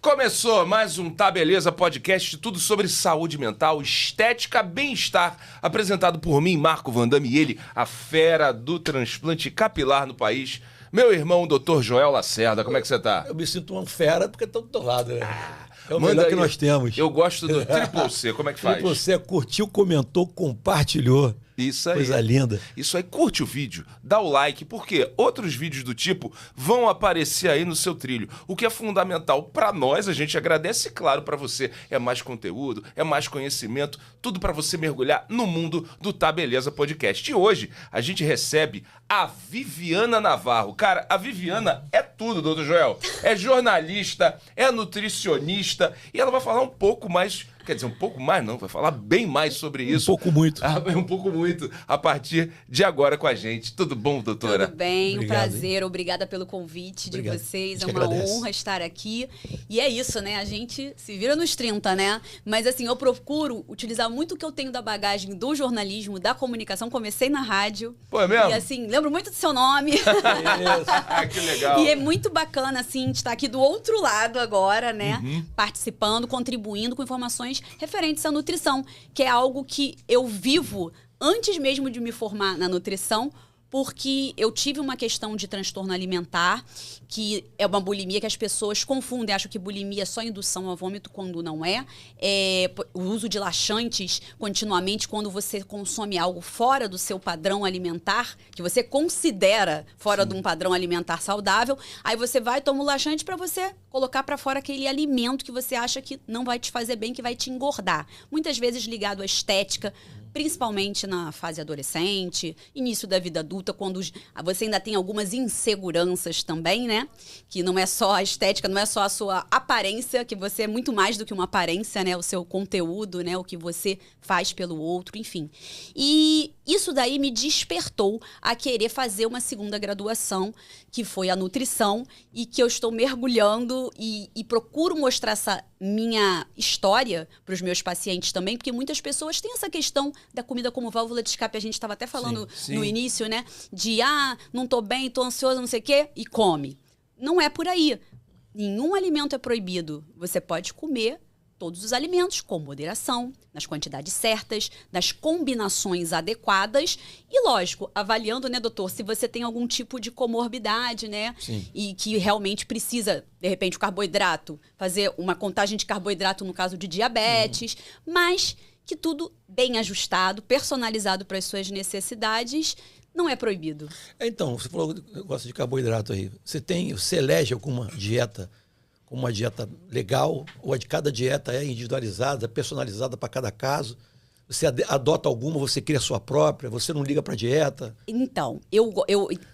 Começou mais um Tá Beleza Podcast, tudo sobre saúde mental, estética, bem-estar, apresentado por mim, Marco Vandame, e ele, a fera do transplante capilar no país, meu irmão, Dr. Joel Lacerda. Como é que você tá? Eu me sinto uma fera porque tá do teu lado, né? É o Manda melhor aí. que nós temos. Eu gosto do Triple C, como é que faz? Triple C curtiu, comentou, compartilhou. Isso aí. Coisa linda. Isso aí, curte o vídeo, dá o like, porque outros vídeos do tipo vão aparecer aí no seu trilho. O que é fundamental pra nós, a gente agradece, e claro, pra você. É mais conteúdo, é mais conhecimento, tudo pra você mergulhar no mundo do Tá Beleza Podcast. E hoje a gente recebe a Viviana Navarro. Cara, a Viviana é tudo, doutor Joel. É jornalista, é nutricionista, e ela vai falar um pouco mais... Quer dizer, um pouco mais não, vai falar bem mais sobre isso. Um pouco muito. Um pouco muito, a partir de agora com a gente. Tudo bom, doutora? Tudo bem, Obrigado, um prazer. Obrigada pelo convite Obrigado. de vocês. É A gente uma agradece. honra estar aqui. E é isso, né? A gente se vira nos 30, né? Mas assim, eu procuro utilizar muito o que eu tenho da bagagem do jornalismo, da comunicação. Comecei na rádio. Pô, é mesmo? E assim, lembro muito do seu nome. Que legal. E é muito bacana, assim, de estar aqui do outro lado agora, né? Participando, contribuindo com informações referentes à nutrição, que é algo que eu vivo antes mesmo de me formar na nutrição, porque eu tive uma questão de transtorno alimentar, que é uma bulimia que as pessoas confundem, acham que bulimia é só indução a vômito, quando não é. O uso de laxantes continuamente, quando você consome algo fora do seu padrão alimentar, que você considera fora de um padrão alimentar saudável, aí você vai e toma o laxante para você colocar para fora aquele alimento que você acha que não vai te fazer bem, que vai te engordar. Muitas vezes ligado à estética, principalmente na fase adolescente, início da vida adulta, quando você ainda tem algumas inseguranças também, né? Que não é só a estética, não é só a sua aparência, que você é muito mais do que uma aparência, né? O seu conteúdo, né? O que você faz pelo outro, enfim. E isso daí me despertou a querer fazer uma segunda graduação, que foi a nutrição, e que eu estou mergulhando e procuro mostrar essa minha história para os meus pacientes também, porque muitas pessoas têm essa questão da comida como válvula de escape. A gente estava até falando Sim. no início, né? De, não tô bem, tô ansioso, não sei o quê, e come. Não é por aí. Nenhum alimento é proibido. Você pode comer todos os alimentos com moderação, nas quantidades certas, nas combinações adequadas e, lógico, avaliando, né, doutor, se você tem algum tipo de comorbidade, né? Sim. E que realmente precisa, de repente, o carboidrato, fazer uma contagem de carboidrato no caso de diabetes, mas que tudo bem ajustado, personalizado para as suas necessidades, não é proibido. Então, você falou que gosta de carboidrato aí. Você elege alguma dieta como uma dieta legal, ou a de cada dieta é individualizada, personalizada para cada caso? Você adota alguma, você cria a sua própria, você não liga para dieta? Então, eu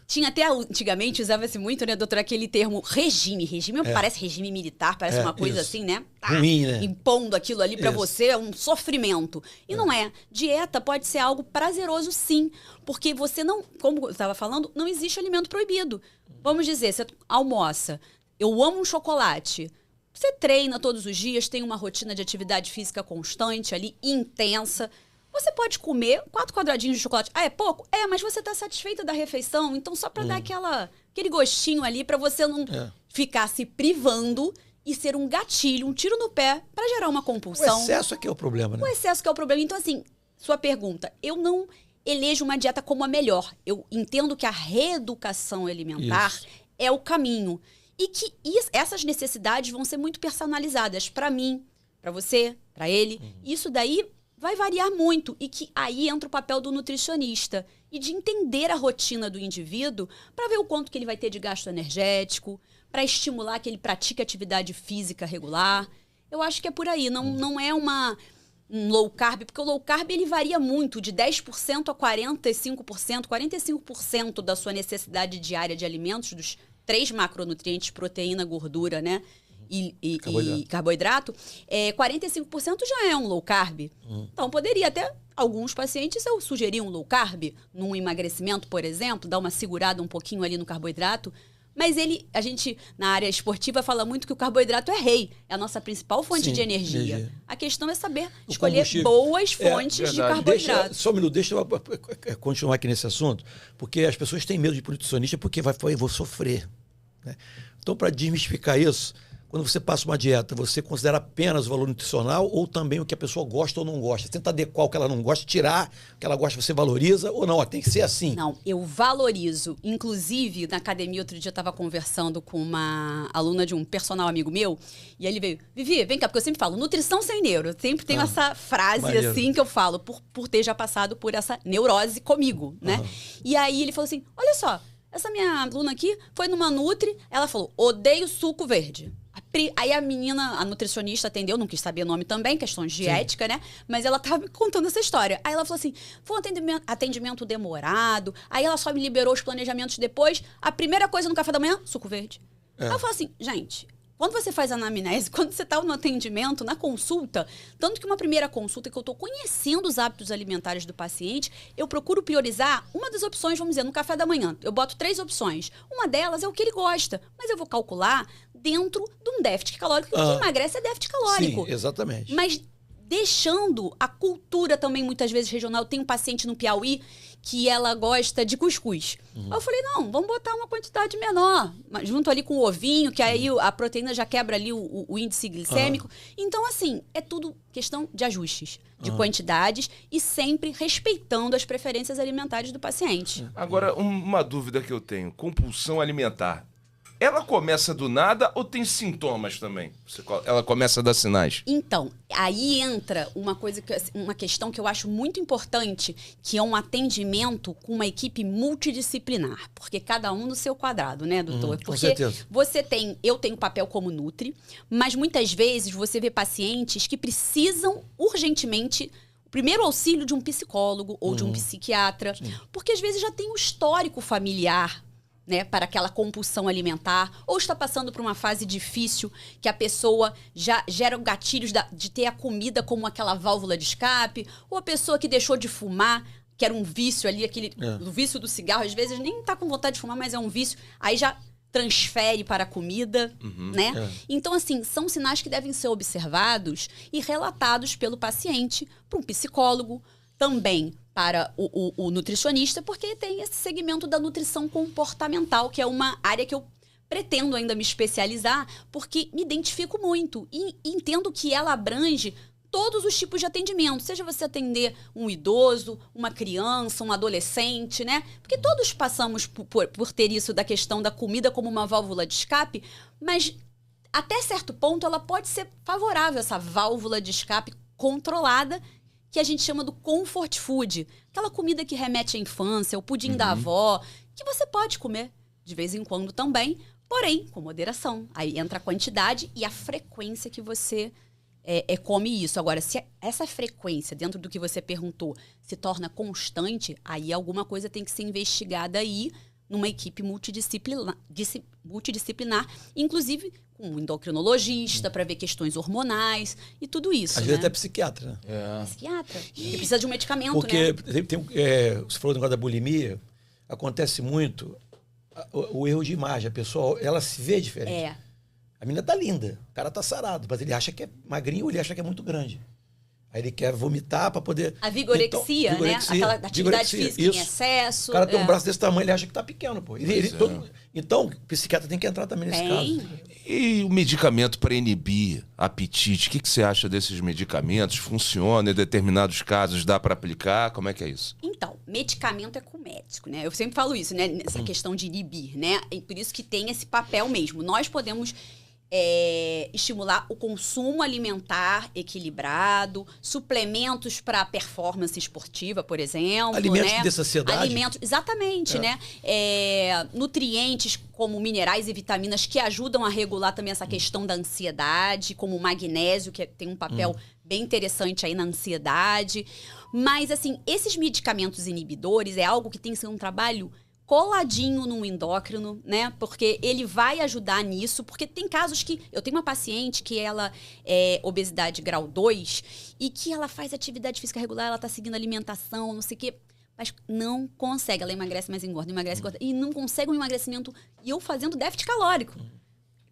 tinha até antigamente, usava-se muito, né, doutor, aquele termo regime. Regime parece regime militar, parece uma coisa isso. assim, né? Ruim, né? Impondo aquilo ali para Isso. você, é um sofrimento. E não é. Dieta pode ser algo prazeroso, sim. Porque você não, como eu estava falando, não existe alimento proibido. Vamos dizer, você almoça. Eu amo um chocolate. Você treina todos os dias, tem uma rotina de atividade física constante ali, intensa. Você pode comer 4 quadradinhos de chocolate. É pouco? É, mas você está satisfeita da refeição. Então, só para dar aquele gostinho ali, para você não ficar se privando e ser um gatilho, um tiro no pé, para gerar uma O compulsão. excesso é que é o problema, né? O excesso que é o problema. Então, assim, sua pergunta, eu não elejo uma dieta como a melhor. Eu entendo que a reeducação alimentar é o caminho. E que essas necessidades vão ser muito personalizadas para mim, para você, para ele. Isso daí vai variar muito. E que aí entra o papel do nutricionista. E de entender a rotina do indivíduo para ver o quanto que ele vai ter de gasto energético, para estimular que ele pratique atividade física regular. Eu acho que é por aí. Não é um low carb, porque o low carb ele varia muito, de 10% a 45%. 45% da sua necessidade diária de alimentos, dos 3 macronutrientes, proteína, gordura, né? E carboidrato, 45% já é um low carb. Então, poderia até, alguns pacientes, eu sugerir um low carb, num emagrecimento, por exemplo, dar uma segurada um pouquinho ali no carboidrato. Mas a gente, na área esportiva, fala muito que o carboidrato é rei. É a nossa principal fonte de energia. A questão é saber escolher boas fontes de carboidrato. Só um minuto, deixa eu continuar aqui nesse assunto, porque as pessoas têm medo de nutricionista porque vou sofrer, né? Então, para desmistificar isso, quando você passa uma dieta, você considera apenas o valor nutricional ou também o que a pessoa gosta ou não gosta? Você tenta adequar o que ela não gosta, tirar o que ela gosta, você valoriza ou não? Tem que ser assim. Não, eu valorizo. Inclusive, na academia, outro dia eu estava conversando com uma aluna de um personal amigo meu, e ele veio, Vivi, vem cá, porque eu sempre falo, nutrição sem neuro. Eu sempre tenho essa frase maneiro. assim que eu falo, por ter já passado por essa neurose comigo, né? E aí ele falou assim, olha só, essa minha aluna aqui foi numa Nutri, ela falou, odeio suco verde. Aí a menina, a nutricionista atendeu, não quis saber o nome também, questões de ética, né? Mas ela tava me contando essa história. Aí ela falou assim, foi um atendimento demorado, aí ela só me liberou os planejamentos depois. A primeira coisa no café da manhã, suco verde. Aí eu falo assim, gente, quando você faz anamnese, quando você tá no atendimento, na consulta, tanto que uma primeira consulta que eu tô conhecendo os hábitos alimentares do paciente, eu procuro priorizar uma das opções, vamos dizer, no café da manhã. Eu boto 3 opções. Uma delas é o que ele gosta, mas eu vou calcular dentro de um déficit calórico. O que emagrece é déficit calórico. Sim, exatamente. Mas deixando a cultura também, muitas vezes, regional. Tem um paciente no Piauí que ela gosta de cuscuz. Aí eu falei, não, vamos botar uma quantidade menor, mas junto ali com o ovinho, que aí a proteína já quebra ali o índice glicêmico. Então, assim, é tudo questão de ajustes, de quantidades e sempre respeitando as preferências alimentares do paciente. Agora, uma dúvida que eu tenho. Compulsão alimentar. Ela começa do nada ou tem sintomas também? Ela começa a dar sinais? Então, aí entra uma questão que eu acho muito importante, que é um atendimento com uma equipe multidisciplinar. Porque cada um no seu quadrado, né, doutor? Com Porque certeza. eu tenho papel como Nutri, mas muitas vezes você vê pacientes que precisam urgentemente o primeiro auxílio de um psicólogo ou de um psiquiatra, porque às vezes já tem um histórico familiar, né, para aquela compulsão alimentar, ou está passando por uma fase difícil que a pessoa já gera gatilhos de ter a comida como aquela válvula de escape, ou a pessoa que deixou de fumar, que era um vício ali, o vício do cigarro, às vezes nem está com vontade de fumar, mas é um vício, aí já transfere para a comida, né? Então, assim, são sinais que devem ser observados e relatados pelo paciente para um psicólogo, também para o nutricionista, porque tem esse segmento da nutrição comportamental, que é uma área que eu pretendo ainda me especializar, porque me identifico muito e entendo que ela abrange todos os tipos de atendimento, seja você atender um idoso, uma criança, um adolescente, né? Porque todos passamos por ter isso da questão da comida como uma válvula de escape, mas até certo ponto ela pode ser favorável, essa válvula de escape controlada, que a gente chama do comfort food. Aquela comida que remete à infância, o pudim da avó, que você pode comer de vez em quando também, porém, com moderação. Aí entra a quantidade e a frequência que você come isso. Agora, se essa frequência, dentro do que você perguntou, se torna constante, aí alguma coisa tem que ser investigada aí numa equipe multidisciplinar, inclusive com um endocrinologista para ver questões hormonais e tudo isso. Às vezes até psiquiatra, né? Psiquiatra. Porque precisa de um medicamento, Porque né? você falou do negócio da bulimia, acontece muito o erro de imagem. A pessoa, ela se vê diferente. A menina tá linda, o cara tá sarado, mas ele acha que é magrinho ou ele acha que é muito grande. Aí ele quer vomitar para poder... A vigorexia, né? Aquela atividade física em excesso. O cara tem um braço desse tamanho, ele acha que tá pequeno, pô. Então, o psiquiatra tem que entrar também nesse caso. E o medicamento para inibir apetite, o que você acha desses medicamentos? Funciona em determinados casos? Dá para aplicar? Como é que é isso? Então, medicamento é com médico, né? Eu sempre falo isso, né? Nessa questão de inibir, né? E por isso que tem esse papel mesmo. Nós podemos estimular o consumo alimentar equilibrado, suplementos para performance esportiva, por exemplo. Alimentos né? de saciedade. Alimentos, exatamente, né? Nutrientes como minerais e vitaminas que ajudam a regular também essa questão da ansiedade, como o magnésio, que tem um papel bem interessante aí na ansiedade. Mas, assim, esses medicamentos inibidores é algo que tem que ser um trabalho coladinho no endócrino, né? Porque ele vai ajudar nisso, porque tem casos que... Eu tenho uma paciente que ela é obesidade grau 2 e que ela faz atividade física regular, ela tá seguindo alimentação, não sei o quê, mas não consegue. Ela emagrece, mas engorda, e não consegue um emagrecimento. E eu fazendo déficit calórico.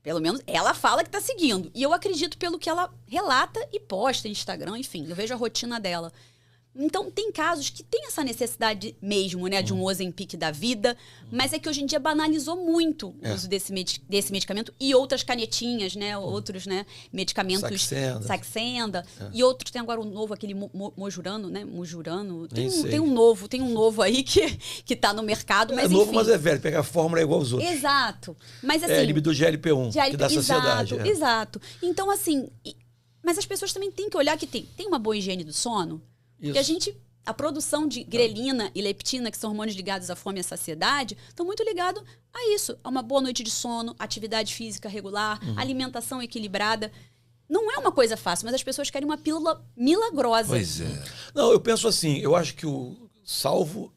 Pelo menos ela fala que tá seguindo. E eu acredito pelo que ela relata e posta no Instagram, enfim, eu vejo a rotina dela. Então, tem casos que tem essa necessidade mesmo, né, de um Ozempic da vida, mas é que hoje em dia banalizou muito o uso desse medicamento e outras canetinhas, né, outros, né, medicamentos, Saxenda, e outros, tem agora um novo, aquele Mojurano, né, Mojurano, tem um novo aí que tá no mercado, mas novo, enfim. mas é velho, pegar a fórmula é igual aos outros. Exato. Mas assim... do GLP-1, que dá saciedade. Exato. Então, assim... Mas as pessoas também têm que olhar que tem uma boa higiene do sono. Isso. Porque a produção de grelina e leptina, que são hormônios ligados à fome e à saciedade, estão muito ligados a isso. A uma boa noite de sono, atividade física regular, alimentação equilibrada. Não é uma coisa fácil, mas as pessoas querem uma pílula milagrosa. Pois é. Não, eu penso assim, eu acho que salvo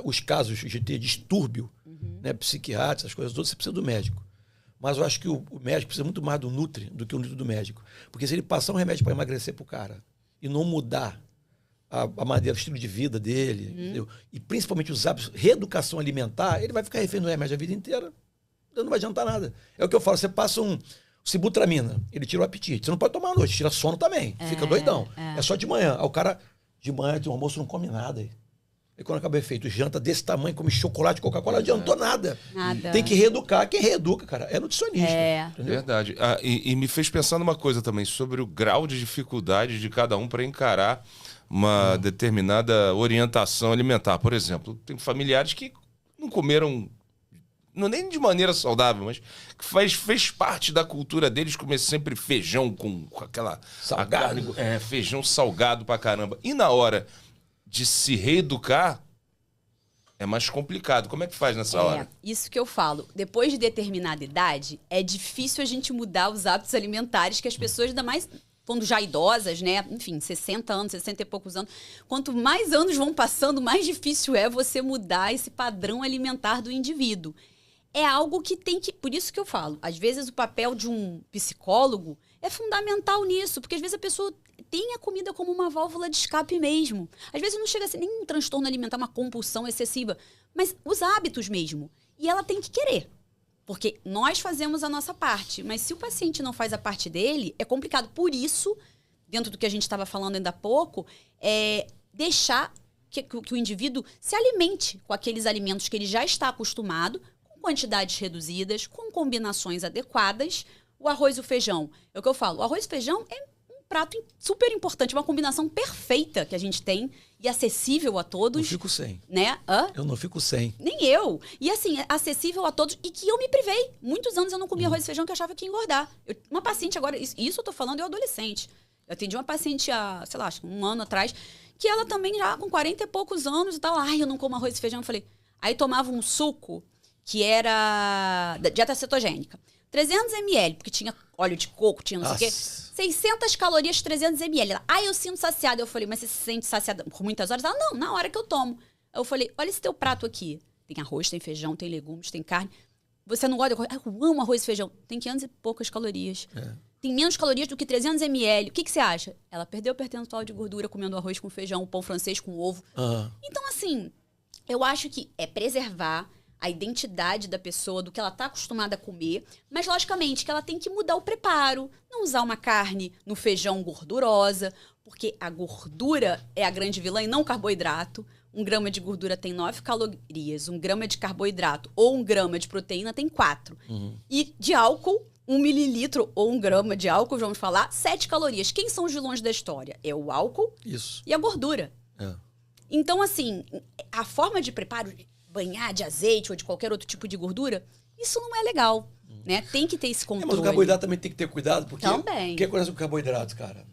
os casos de ter distúrbio, né, psiquiátrico, essas coisas todas, você precisa do médico. Mas eu acho que o médico precisa muito mais do Nutri do que o Nutri do médico. Porque se ele passar um remédio para emagrecer pro cara e não mudar a maneira, o estilo de vida dele, entendeu? E principalmente os hábitos, reeducação alimentar, ele vai ficar refém do remédio a vida inteira. Então não vai adiantar nada. É o que eu falo, você passa um Sibutramina, ele tira o apetite. Você não pode tomar à noite, tira sono também. Fica doidão. É só de manhã. Aí o cara, de manhã, tem um almoço, não come nada aí. E quando acaba o efeito, janta desse tamanho, come chocolate, Coca-Cola, não adiantou nada. Tem que reeducar. Quem reeduca, cara, é nutricionista. Entendeu? Verdade. E me fez pensar numa coisa também, sobre o grau de dificuldade de cada um para encarar uma determinada orientação alimentar. Por exemplo, tem familiares que não comeram, não nem de maneira saudável, mas que fez parte da cultura deles comer sempre feijão com aquela... Salgado. Feijão salgado pra caramba. E na hora de se reeducar, é mais complicado. Como é que faz nessa hora? Isso que eu falo. Depois de determinada idade, é difícil a gente mudar os hábitos alimentares que as pessoas, ainda mais quando já idosas, né? Enfim, 60 anos, 60 e poucos anos. Quanto mais anos vão passando, mais difícil é você mudar esse padrão alimentar do indivíduo. É algo que tem que... Por isso que eu falo, às vezes o papel de um psicólogo é fundamental nisso, porque às vezes a pessoa tem a comida como uma válvula de escape mesmo. Às vezes não chega a ser nem um transtorno alimentar, uma compulsão excessiva, mas os hábitos mesmo. E ela tem que querer, porque nós fazemos a nossa parte, mas se o paciente não faz a parte dele, é complicado. Por isso, dentro do que a gente estava falando ainda há pouco, deixar que o indivíduo se alimente com aqueles alimentos que ele já está acostumado, com quantidades reduzidas, com combinações adequadas. O arroz e o feijão, é o que eu falo, o arroz e feijão é um prato super importante, uma combinação perfeita que a gente tem e acessível a todos. Eu fico sem. Né? Eu não fico sem. Nem eu. E assim, acessível a todos e que eu me privei. Muitos anos eu não comia arroz e feijão que eu achava que ia engordar. Uma paciente agora, isso eu tô falando, eu adolescente. Eu atendi uma paciente há, sei lá, acho que um ano atrás, que ela também já com 40 e poucos anos e tal, eu não como arroz e feijão. Eu falei, aí tomava um suco que era da dieta cetogênica. 300 ml, porque tinha óleo de coco, tinha não sei o quê. 600 calorias, 300 ml. Ela, eu sinto saciada. Eu falei, mas você se sente saciada por muitas horas? Ela, não, na hora que eu tomo. Eu falei, olha esse teu prato aqui. Tem arroz, tem feijão, tem legumes, tem carne. Você não gosta de arroz? Eu amo arroz e feijão. Tem 500 e poucas calorias. Tem menos calorias do que 300 ml. O que você acha? Ela perdeu o percentual de gordura comendo arroz com feijão, pão francês com ovo. Então, assim, eu acho que é preservar a identidade da pessoa, do que ela está acostumada a comer, mas, logicamente, que ela tem que mudar o preparo, não usar uma carne no feijão gordurosa, porque a gordura é a grande vilã e não o carboidrato. 1 grama de gordura tem 9 calorias, 1 grama de carboidrato ou 1 grama de proteína tem 4. E de álcool, 1 mililitro ou 1 grama de álcool, vamos falar, 7 calorias. Quem são os vilões da história? É o álcool e a gordura. Então, assim, a forma de preparo... banhar de azeite ou de qualquer outro tipo de gordura, isso não é legal, né? Tem que ter esse controle. Mas o carboidrato também tem que ter cuidado, porque também. O que acontece com o carboidrato, cara?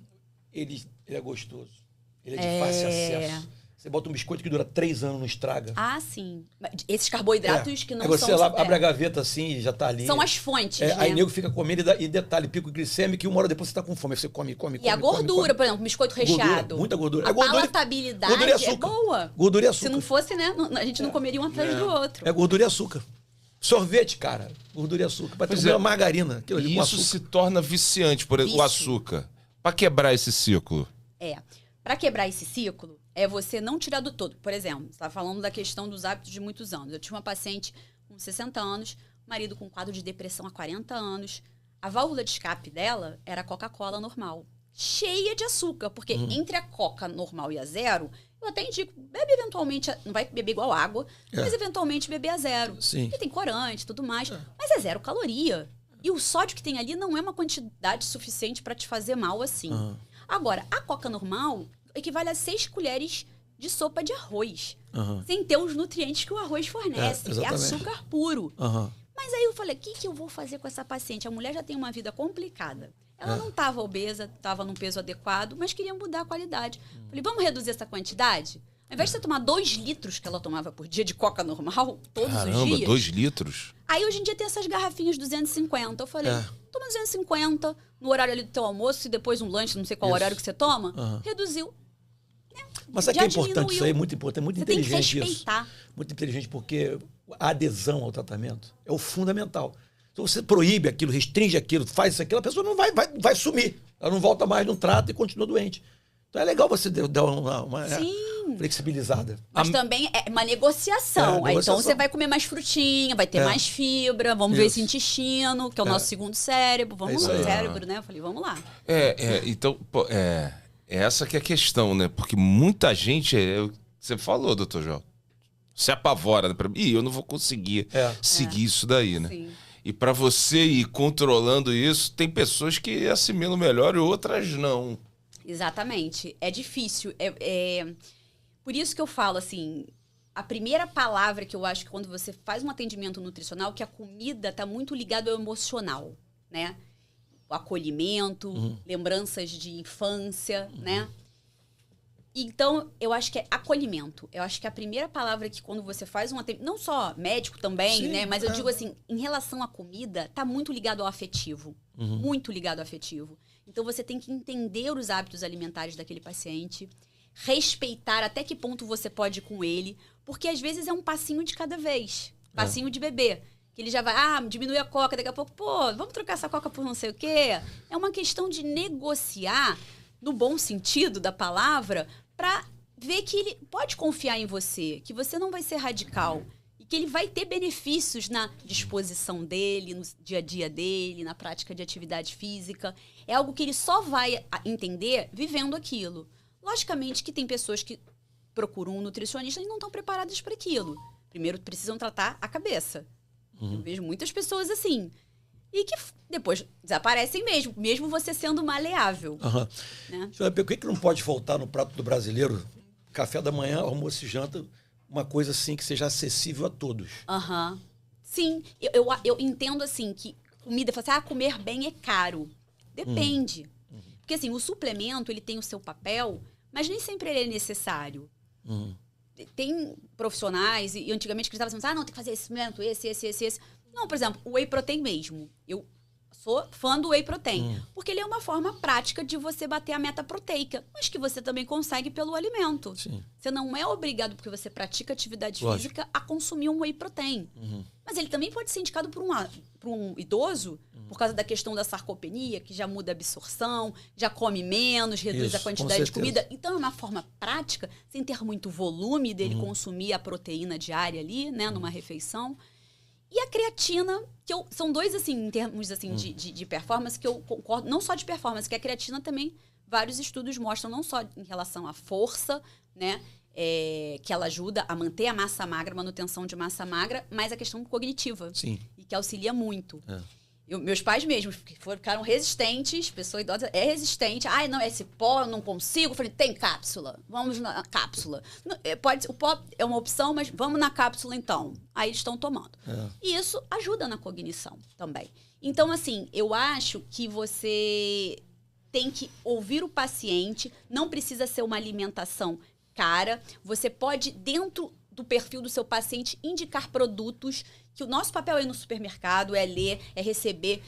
Ele é gostoso. Ele é de fácil acesso. Você bota um biscoito que dura 3 anos, não estraga. Sim. Esses carboidratos que não você são... Você abre a gaveta assim e já tá ali. São as fontes, né? Aí o nego fica comendo e detalhe, pico glicêmico, e 1 hora depois você tá com fome. Aí você come. E a gordura, por exemplo, biscoito recheado. Muita gordura. A palatabilidade é boa. Gordura e açúcar. Se não fosse, né? A gente não comeria um atrás do outro. É gordura e açúcar. Sorvete, cara. Gordura e açúcar. Pra ter uma margarina. E isso se torna viciante, por exemplo, o açúcar. Pra quebrar esse ciclo. Pra quebrar esse ciclo, é você não tirar do todo. Por exemplo, você tá falando da questão dos hábitos de muitos anos. Eu tinha uma paciente com 60 anos, marido com quadro de depressão há 40 anos. A válvula de escape dela era a Coca-Cola normal. cheia de açúcar. Porque entre a Coca normal e a zero, eu até indico, bebe eventualmente, não vai beber igual água, mas eventualmente beber a zero. Sim. Porque tem corante e tudo mais, mas é 0 caloria. E o sódio que tem ali não é uma quantidade suficiente para te fazer mal assim. Agora, a Coca normal equivale a 6 colheres de sopa de arroz. Sem ter os nutrientes que o arroz fornece. É açúcar puro. Mas aí eu falei, o que eu vou fazer com essa paciente? A mulher já tem uma vida complicada. Ela não estava obesa, estava num peso adequado, mas queria mudar a qualidade. Falei, vamos reduzir essa quantidade? Ao invés de você tomar 2 litros que ela tomava por dia de Coca normal, todos os dias... Caramba, 2 litros? Aí hoje em dia tem essas garrafinhas 250. Eu falei, toma 250 no horário ali do teu almoço e depois um lanche, não sei qual horário que você toma. Reduziu. Mas sabe que é importante isso aí? Muito importante, muito você inteligente tem que respeitar. isso. Muito inteligente, porque a adesão ao tratamento é o fundamental. Se você proíbe aquilo, restringe aquilo, faz isso, aquilo, a pessoa não vai sumir. Ela não volta mais no trato e continua doente. Então é legal você dar uma flexibilizada. Mas também é uma negociação. Aí, então você vai comer mais frutinha, vai ter mais fibra, vamos ver esse intestino, que é o nosso segundo cérebro. Vamos lá, cérebro, né? Eu falei, vamos lá. Então, essa que é a questão, né? Porque muita gente, você falou, doutor João, se apavora, né? Ih, eu não vou conseguir seguir isso daí, né? Sim. E para você ir controlando isso, tem pessoas que assimilam melhor e outras não. Exatamente. É difícil. Por isso que eu falo, assim, a primeira palavra que eu acho que quando você faz um atendimento nutricional, que a comida está muito ligada ao emocional, né? O acolhimento, lembranças de infância, né? Então, eu acho que é acolhimento. Eu acho que a primeira palavra que quando você faz um atendimento, não só médico também, né? Mas eu digo assim, em relação à comida, tá muito ligado ao afetivo. Muito ligado ao afetivo. Então, você tem que entender os hábitos alimentares daquele paciente, respeitar até que ponto você pode ir com ele, porque às vezes é um passinho de cada vez. Passinho de bebê. Que ele já vai, diminui a coca, daqui a pouco, vamos trocar essa coca por não sei o quê. É uma questão de negociar, no bom sentido da palavra, para ver que ele pode confiar em você, que você não vai ser radical e que ele vai ter benefícios na disposição dele, no dia a dia dele, na prática de atividade física. É algo que ele só vai entender vivendo aquilo. Logicamente que tem pessoas que procuram um nutricionista e não estão preparadas para aquilo. Primeiro precisam tratar a cabeça. Eu vejo muitas pessoas assim. E que depois desaparecem mesmo você sendo maleável. Né? Por que não pode faltar no prato do brasileiro, café da manhã, almoço e janta, uma coisa assim que seja acessível a todos? Sim, eu entendo assim que comida, comer bem é caro. Depende. Porque assim, o suplemento, ele tem o seu papel, mas nem sempre ele é necessário. Tem profissionais, e antigamente que estavam assim, não, tem que fazer esse suplemento, esse. Não, por exemplo, o whey protein mesmo. Eu sou fã do whey protein. Porque ele é uma forma prática de você bater a meta proteica. Mas que você também consegue pelo alimento. Sim. Você não é obrigado, porque você pratica atividade física, a consumir um whey protein. Mas ele também pode ser indicado por um idoso, por causa da questão da sarcopenia, que já muda a absorção, já come menos, reduz a quantidade de comida. Então, é uma forma prática, sem ter muito volume dele consumir a proteína diária ali, né, numa refeição. E a creatina, são dois, assim, em termos assim, de performance, que eu concordo, não só de performance, que a creatina também, vários estudos mostram, não só em relação à força, né, que ela ajuda a manter a massa magra, manutenção de massa magra, mas a questão cognitiva. Sim. E que auxilia muito. Meus pais mesmo ficaram resistentes, pessoa idosa é resistente. Não, esse pó eu não consigo. Eu falei, tem cápsula, vamos na cápsula. O pó é uma opção, mas vamos na cápsula então. Aí eles estão tomando. E isso ajuda na cognição também. Então, assim, eu acho que você tem que ouvir o paciente, não precisa ser uma alimentação cara. Você pode, dentro do perfil do seu paciente, indicar produtos, que o nosso papel aí no supermercado é ler, é receber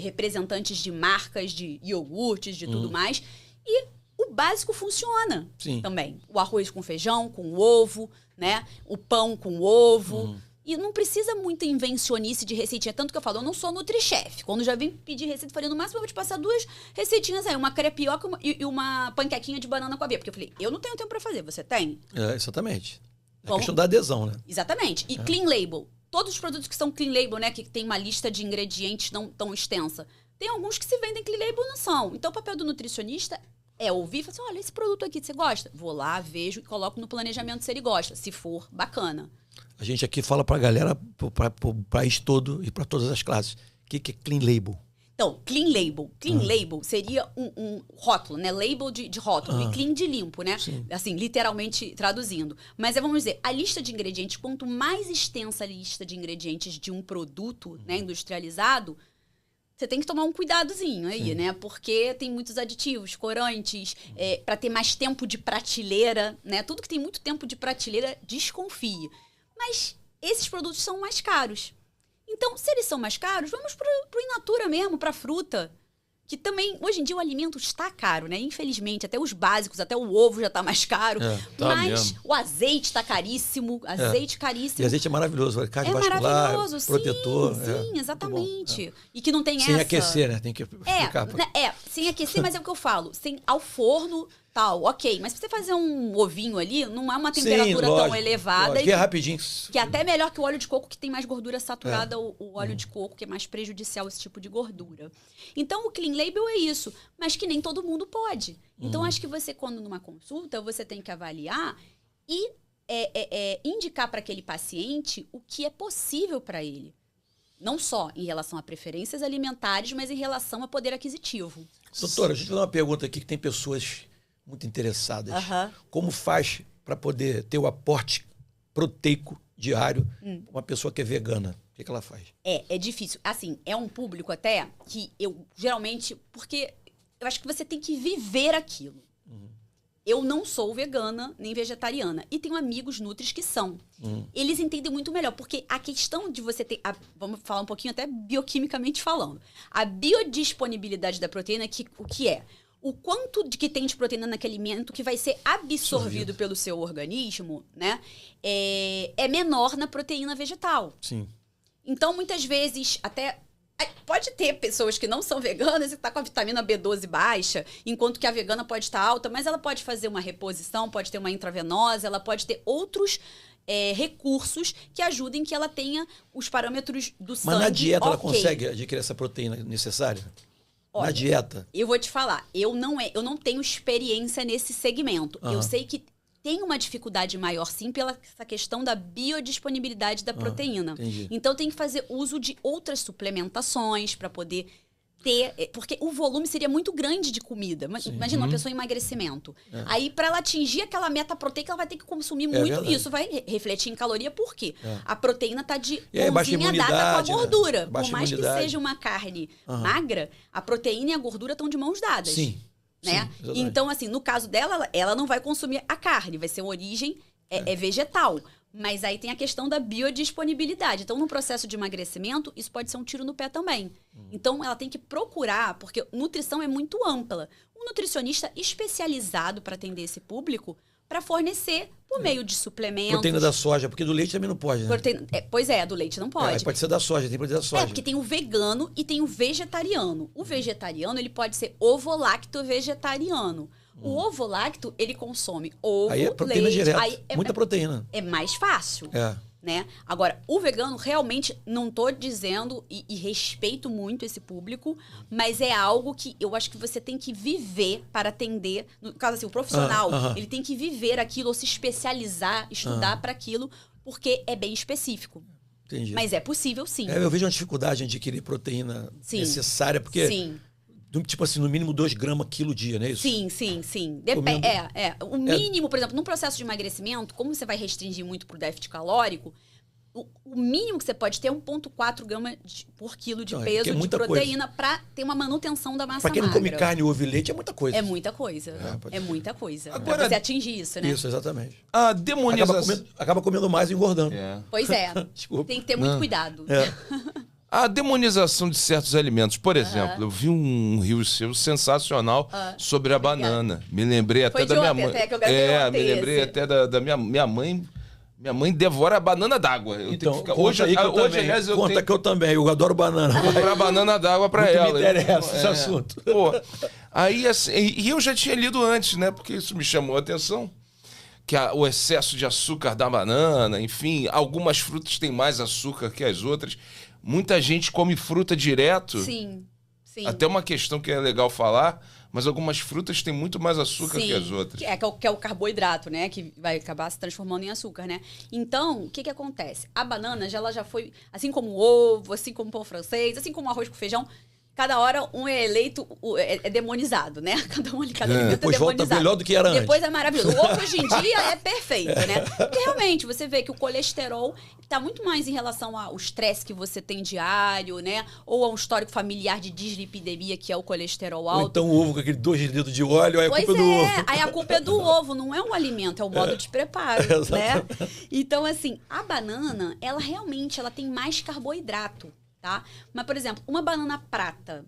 representantes de marcas, de iogurtes, de tudo mais. E o básico funciona também. O arroz com feijão, com ovo, né? O pão com ovo. E não precisa muita invencionice de receitinha. Tanto que eu falo, eu não sou NutriChef. Quando já vim pedir receita, eu falei, no máximo eu vou te passar 2 receitinhas aí. Uma crepioca e uma panquequinha de banana com aveia. Porque eu falei, eu não tenho tempo pra fazer, você tem? Exatamente. É questão da adesão, né? Exatamente. E clean label. Todos os produtos que são clean label, né? Que tem uma lista de ingredientes não tão extensa. Tem alguns que se vendem clean label, não são. Então, o papel do nutricionista é ouvir e falar assim, olha, esse produto aqui, você gosta? Vou lá, vejo e coloco no planejamento se ele gosta. Se for, bacana. A gente aqui fala pra galera, para o país todo e para todas as classes. O que é clean label? Então, clean label. Clean label seria um rótulo, né? Label de rótulo e clean de limpo, né? Sim. Assim, literalmente traduzindo. Mas vamos dizer, a lista de ingredientes, quanto mais extensa a lista de ingredientes de um produto, né, industrializado, você tem que tomar um cuidadozinho aí, né? Porque tem muitos aditivos, corantes, para ter mais tempo de prateleira, né? Tudo que tem muito tempo de prateleira, desconfie. Mas esses produtos são mais caros. Então, se eles são mais caros, vamos pro in natura mesmo, pra fruta. Que também, hoje em dia, o alimento está caro, né? Infelizmente, até os básicos, até o ovo já tá mais caro. Tá mas mesmo. o azeite tá caríssimo, azeite caríssimo. E azeite é maravilhoso, cardiovascular, maravilhoso, protetor. Sim, exatamente. E que não tem Sem essa... aquecer, né? Tem que explicar. sem aquecer, mas é o que eu falo. Sem ao forno, tal, ok. Mas pra você fazer um ovinho ali, não é uma temperatura tão elevada. Lógico. E é rapidinho. que é até melhor que o óleo de coco, que tem mais gordura saturada, o óleo de coco, que é mais prejudicial esse tipo de gordura. Então, o clean label é isso, mas que nem todo mundo pode. Então, acho que você, quando numa consulta, você tem que avaliar e indicar para aquele paciente o que é possível para ele. Não só em relação a preferências alimentares, mas em relação a poder aquisitivo. Doutora, deixa eu te fazer uma pergunta aqui, que tem pessoas muito interessadas. Como faz para poder ter o aporte proteico diário uma pessoa que é vegana? O que ela faz? É difícil. Assim, é um público até que eu geralmente... Porque eu acho que você tem que viver aquilo. Eu não sou vegana nem vegetariana. E tenho amigos nutris que são. Eles entendem muito melhor. Porque a questão de você ter... vamos falar um pouquinho até bioquimicamente falando. A biodisponibilidade da proteína, o que é? O quanto que tem de proteína naquele alimento que vai ser absorvido pelo seu organismo, né? É menor na proteína vegetal. Sim. Então, muitas vezes, até... Pode ter pessoas que não são veganas e tá com a vitamina B12 baixa, enquanto que a vegana pode estar alta, mas ela pode fazer uma reposição, pode ter uma intravenosa, ela pode ter outros recursos que ajudem que ela tenha os parâmetros do sangue. Mas na dieta ela ok. consegue adquirir essa proteína necessária? Olha, na dieta? Eu vou te falar, eu não tenho experiência nesse segmento. Eu sei que tem uma dificuldade maior, sim, pela essa questão da biodisponibilidade da proteína. Entendi. Então, tem que fazer uso de outras suplementações para poder ter... Porque o volume seria muito grande de comida. Imagina uma pessoa em emagrecimento. Aí, para ela atingir aquela meta proteica, ela vai ter que consumir muito. Verdade. Isso vai refletir em caloria. Por quê? A proteína está de baixa mãozinha dada com imunidade, a gordura. né? Baixa Por mais imunidade. que seja uma carne magra, a proteína e a gordura estão de mãos dadas. Sim. Né? Sim, Então, assim, no caso dela, ela não vai consumir a carne, vai ser uma origem vegetal. Mas aí tem a questão da biodisponibilidade. Então, no processo de emagrecimento, isso pode ser um tiro no pé também. Então, ela tem que procurar, porque nutrição é muito ampla. Um nutricionista especializado para atender esse público, para fornecer por meio de suplementos. Proteína da soja, porque do leite também não pode, né? Pois é, do leite não pode. Pode ser da soja, tem proteína da soja. Porque tem o vegano e tem o vegetariano. O vegetariano, ele pode ser ovo-lacto-vegetariano. O ovo-lacto, ele consome ovo, Aí é proteína leite... direta, Aí muita proteína. É mais fácil. Né? Agora, o vegano, realmente, não tô dizendo, e respeito muito esse público, mas é algo que eu acho que você tem que viver para atender. No caso, assim, o profissional, ele tem que viver aquilo, ou se especializar, estudar para aquilo, porque é bem específico. Entendi. Mas é possível, sim. Eu vejo uma dificuldade em adquirir proteína necessária, porque... Sim. Tipo assim, no mínimo 2 gramas quilo dia, não é isso? Sim. Depende. O mínimo, por exemplo, num processo de emagrecimento, como você vai restringir muito pro déficit calórico, o mínimo que você pode ter é 1,4 gramas por quilo de peso de proteína para ter uma manutenção da massa magra. Para quem não come carne, ovo e leite, é muita coisa. É muita coisa. É muita coisa. Agora, pra você atingir isso, né? Isso, exatamente. A demonização... Acaba comendo mais e engordando. Pois é. Desculpa. Tem que ter muito cuidado. A demonização de certos alimentos. Por exemplo, eu vi um reel seu sensacional sobre a banana. Me lembrei até da minha mãe. Até que eu gravei me lembrei até da minha mãe. Minha mãe devora banana d'água. Então, hoje, aliás, eu tenho que eu também. Eu adoro banana. que comprar banana d'água pra ela. Me interessa esse assunto. Pô, aí, assim, e eu já tinha lido antes, né? Porque isso me chamou a atenção. Que o excesso de açúcar da banana, enfim, algumas frutas têm mais açúcar que as outras. Muita gente come fruta direto. Sim. Sim. Até uma questão que é legal falar, mas algumas frutas têm muito mais açúcar que as outras. Que é o carboidrato, né? Que vai acabar se transformando em açúcar, né? Então, o que acontece? A banana, ela já foi, assim como o ovo, assim como o pão francês, assim como o arroz com feijão, cada hora um é eleito, é demonizado, né? Cada alimento é Depois volta demonizado. melhor do que era antes. Depois é maravilhoso. O ovo hoje em dia é perfeito, né? Porque realmente você vê que o colesterol está muito mais em relação ao estresse que você tem diário, né? Ou a um histórico familiar de dislipidemia, que é o colesterol alto. Ou então o ovo com aquele 2 litros de óleo, aí a Pois culpa é do ovo. aí a culpa é do ovo, não é o alimento, é o modo de preparo, né? Então, assim, a banana, ela realmente tem mais carboidrato, tá? Mas, por exemplo, uma banana prata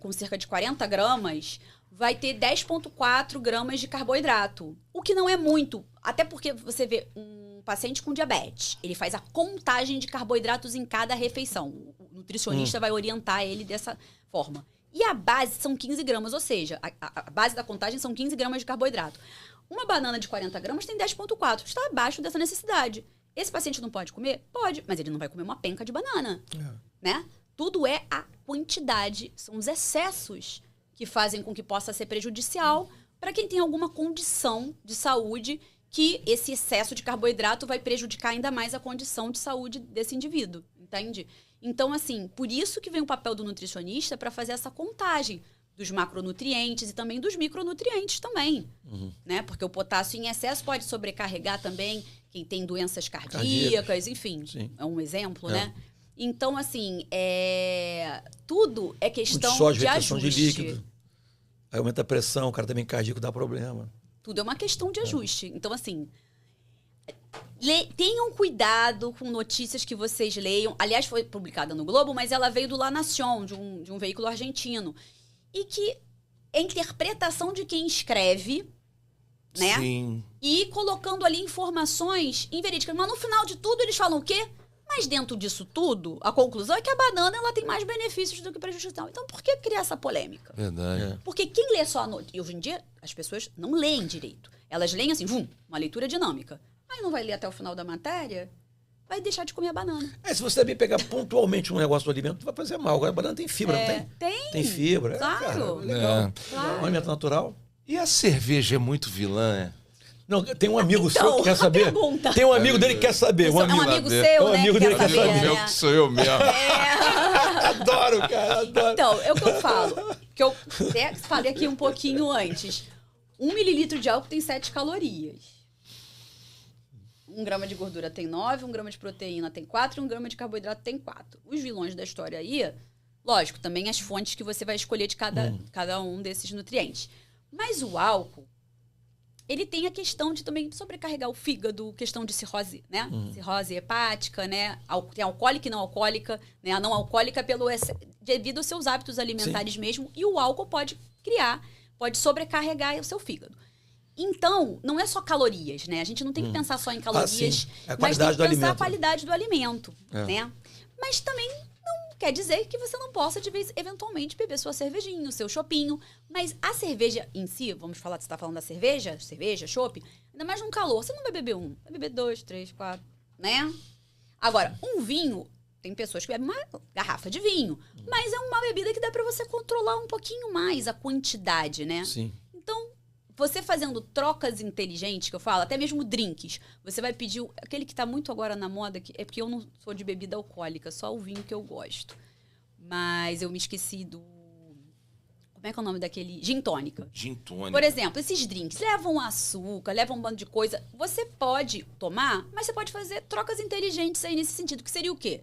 com cerca de 40 gramas vai ter 10,4 gramas de carboidrato, o que não é muito, até porque você vê um paciente com diabetes, ele faz a contagem de carboidratos em cada refeição. O nutricionista vai orientar ele dessa forma. E a base são 15 gramas, ou seja, a base da contagem são 15 gramas de carboidrato. Uma banana de 40 gramas tem 10,4, está abaixo dessa necessidade. Esse paciente não pode comer? Pode, mas ele não vai comer uma penca de banana, né? Tudo é a quantidade, são os excessos que fazem com que possa ser prejudicial para quem tem alguma condição de saúde, que esse excesso de carboidrato vai prejudicar ainda mais a condição de saúde desse indivíduo, entende? Então, assim, por isso que vem o papel do nutricionista para fazer essa contagem dos macronutrientes e também dos micronutrientes também, né? Porque o potássio em excesso pode sobrecarregar também quem tem doenças cardíacas, enfim, Sim. é um exemplo, né? Então, assim, tudo é questão Muito sódio, de retenção ajuste. de líquido. Aí aumenta a pressão, o cara também cardíaco dá problema. Tudo é uma questão de ajuste. Então, assim, tenham cuidado com notícias que vocês leiam. Aliás, foi publicada no Globo, mas ela veio do La Nación, de um veículo argentino. E que é interpretação de quem escreve, né? Sim. E colocando ali informações inverídicas. Mas no final de tudo, eles falam o quê? Mas dentro disso tudo, a conclusão é que a banana ela tem mais benefícios do que prejudicial. Então, por que criar essa polêmica? Verdade. Porque quem lê só a notícia... E hoje em dia, as pessoas não leem direito. Elas leem assim, uma leitura dinâmica. Aí não vai ler até o final da matéria, vai deixar de comer a banana. Se você também pegar pontualmente um negócio do alimento, vai fazer mal. Agora a banana tem fibra, não tem? Tem. Tem fibra. Claro. Cara, legal. Claro. Um alimento natural. E a cerveja é muito vilã, Não, tem um amigo Então, seu que quer a saber. pergunta. Tem um amigo dele que quer saber. É um amigo seu, né? amigo que dele quer quer saber, saber. né? sou eu mesmo. Adoro, cara, adoro. Então, é o que eu falo. Que eu até falei aqui um pouquinho antes. 1 mililitro de álcool tem 7 calorias. 1 grama de gordura tem 9, 1 grama de proteína tem 4 e 1 grama de carboidrato tem 4. Os vilões da história aí, lógico, também as fontes que você vai escolher de cada um desses nutrientes. Mas o álcool, ele tem a questão de também sobrecarregar o fígado, questão de cirrose, né? Cirrose hepática, né? Tem alcoólica e não alcoólica, né? A não alcoólica devido aos seus hábitos alimentares mesmo. E o álcool pode sobrecarregar o seu fígado. Então, não é só calorias, né? A gente não tem que pensar só em calorias, mas tem que pensar a qualidade do alimento, né? Mas também não quer dizer que você não possa, de vez, eventualmente, beber sua cervejinha, o seu chopinho. Mas a cerveja em si, vamos falar, você está falando da cerveja, chopp, ainda mais num calor, você não vai beber vai beber 2, 3, 4, né? Agora, um vinho, tem pessoas que bebem uma garrafa de vinho, mas é uma bebida que dá para você controlar um pouquinho mais a quantidade, né? Sim. Então, você fazendo trocas inteligentes, que eu falo, até mesmo drinks, você vai pedir aquele que está muito agora na moda, é porque eu não sou de bebida alcoólica, só o vinho que eu gosto. Mas eu me esqueci do... Como é que é o nome daquele? Gin tônica. Gin tônica. Por exemplo, esses drinks levam açúcar, levam um bando de coisa. Você pode tomar, mas você pode fazer trocas inteligentes aí nesse sentido, que seria o quê?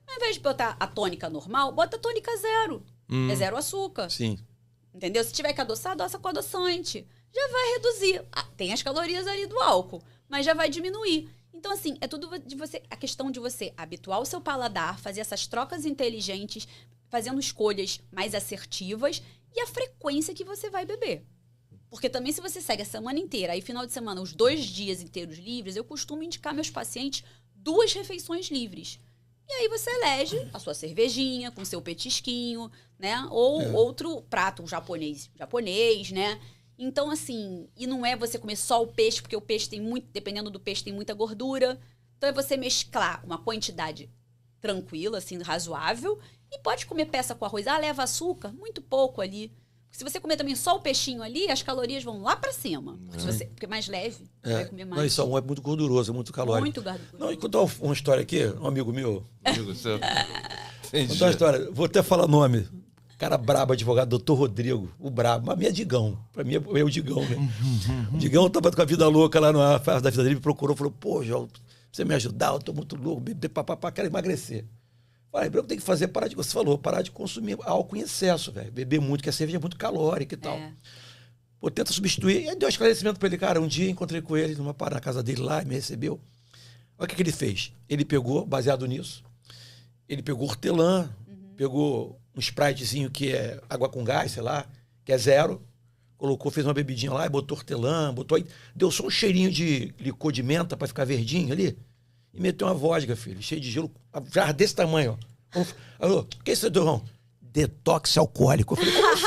Ao invés de botar a tônica normal, bota a tônica zero. É zero açúcar. Sim. Entendeu? Se tiver que adoçar, adoça com adoçante. Já vai reduzir. Tem as calorias ali do álcool, mas já vai diminuir. Então, assim, é tudo de você, a questão de você habituar o seu paladar, fazer essas trocas inteligentes, fazendo escolhas mais assertivas e a frequência que você vai beber. Porque também, se você segue a semana inteira, aí final de semana, os 2 dias inteiros livres, eu costumo indicar meus pacientes 2 refeições livres. E aí você elege a sua cervejinha com seu petisquinho, né? Ou outro prato japonês, né? Então, assim, e não é você comer só o peixe, porque o peixe tem dependendo do peixe, tem muita gordura. Então, é você mesclar uma quantidade tranquila, assim, razoável, E pode comer peça com arroz. Leva açúcar? Muito pouco ali. Se você comer também só o peixinho ali, as calorias vão lá pra cima. Porque é mais leve, vai comer mais. Não, isso é muito gorduroso, é muito calórico. Muito gorduroso. Não, e contar uma história aqui, um amigo meu. Amigo seu. Contar uma história, vou até falar nome. Cara brabo, advogado, doutor Rodrigo, o brabo. Mas minha Digão. Pra mim é o Digão, né? O Digão tava com a vida louca lá na fase da vida dele, me procurou, falou, pô, João, pra você me ajudar, eu tô muito louco, beber papapá, quero emagrecer. Falei, o que tem que fazer? Você falou, parar de consumir álcool em excesso, velho. Beber muito, que a cerveja é muito calórica e tal. Pô, tenta substituir. E aí deu um esclarecimento pra ele, cara. Um dia encontrei com ele na casa dele lá, me recebeu. Olha o que ele fez. Ele pegou, baseado nisso, ele pegou hortelã, pegou um spritezinho que é água com gás, sei lá, que é 0, colocou, fez uma bebidinha lá e botou hortelã, botou aí, deu só um cheirinho de licor de menta pra ficar verdinho ali. E meteu uma vodka, filho, cheio de gelo, jarra desse tamanho, ó. Alô, o que é isso, Dorrão? Detox alcoólico. Eu falei, como assim?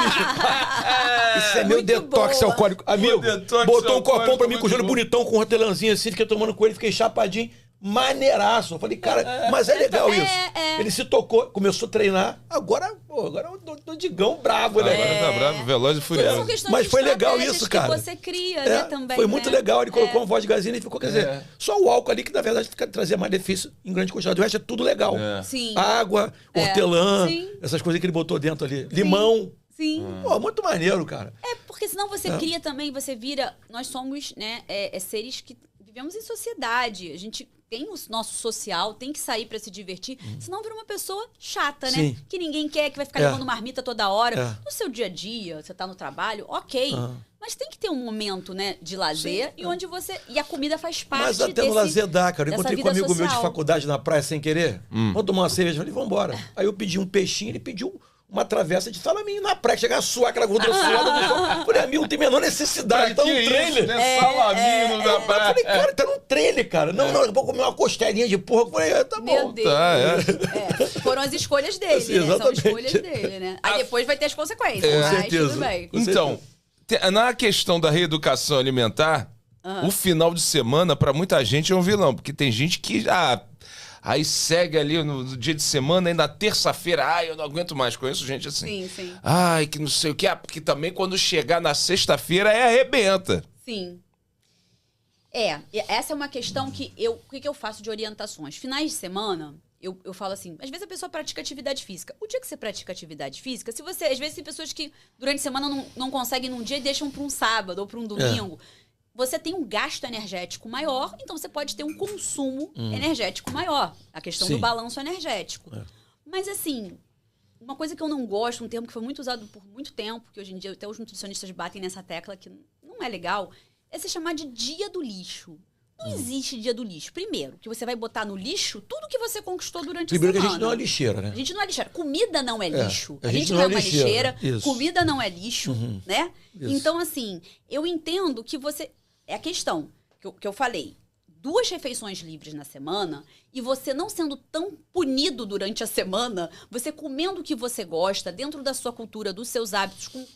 Isso é meu Muito detox boa. alcoólico. Amigo, detox botou um alcoólico, copão pra mim muito com gelo bom. bonitão, com hortelãzinho assim, fiquei tomando com ele, fiquei chapadinho, maneiraço. Eu falei, cara, mas é legal isso. Ele se tocou, começou a treinar, agora eu tô Digão bravo, né? Agora tá bravo, veloz e Tudo furioso. são questões Mas de foi legal estratégias isso, cara. que você cria, né, também. Foi muito né? legal. Ele colocou uma voz de gazinha e ficou, quer dizer, só o álcool ali que, na verdade, trazia malefício em grande quantidade. O resto é tudo legal. Sim. Água, hortelã, Sim. essas coisas que ele botou dentro ali. Limão. Sim. Pô, muito maneiro, cara. Porque senão você cria também, você vira... Nós somos, né, seres que vivemos em sociedade. A gente tem o nosso social, tem que sair pra se divertir. Senão vira uma pessoa chata, né? Sim. Que ninguém quer, que vai ficar levando marmita toda hora. É. No seu dia a dia, você tá no trabalho, ok. Mas tem que ter um momento, né, de lazer e onde você... E a comida faz parte Mas até desse, no lazer dá, cara. Eu dessa encontrei com um vida amigo meu de social. faculdade na praia sem querer. Vamos tomar uma cerveja. Eu falei, vambora. Aí eu pedi um peixinho, ele pediu uma travessa de salaminho na praia, chegar a suar aquela gordura suada. Eu falei, amigo, não tem a menor necessidade, tá no trailer. né? Salaminho Eu da praia. falei, cara, tá no trailer, cara. Não, eu vou comer uma costelinha de porco. Eu falei, tá bom. Meu Deus. Tá, Foram as escolhas dele, Sim, né? São exatamente. escolhas dele, né? Aí depois vai ter as consequências, Com mas certeza. tudo bem. Então, na questão da reeducação alimentar, o final de semana, pra muita gente, é um vilão. Porque tem gente que aí segue ali no dia de semana, aí na terça-feira, eu não aguento mais. Conheço gente assim. Sim, sim. Ai, que não sei o que. Porque também quando chegar na sexta-feira, arrebenta. Sim. E essa é uma questão que o que eu faço de orientações? Finais de semana, eu falo assim, às vezes a pessoa pratica atividade física. O dia que você pratica atividade física, se você, às vezes tem pessoas que durante a semana não conseguem num dia e deixam para um sábado ou para um domingo. Você tem um gasto energético maior, então você pode ter um consumo energético maior. A questão do balanço energético. Mas assim, uma coisa que eu não gosto, um termo que foi muito usado por muito tempo, que hoje em dia até os nutricionistas batem nessa tecla, que não é legal, é se chamar de dia do lixo. Não existe dia do lixo. Primeiro, que você vai botar no lixo tudo que você conquistou durante Primeiro a que semana. a gente não é lixeira, né? A gente não é lixeira. Comida não é lixo. a A gente gente não não é é uma lixeira. lixeira. Isso. Comida não é lixo, né? Isso. Então, assim, eu entendo que você... É a questão que eu falei. 2 refeições livres na semana e você não sendo tão punido durante a semana, você comendo o que você gosta, dentro da sua cultura, dos seus hábitos, com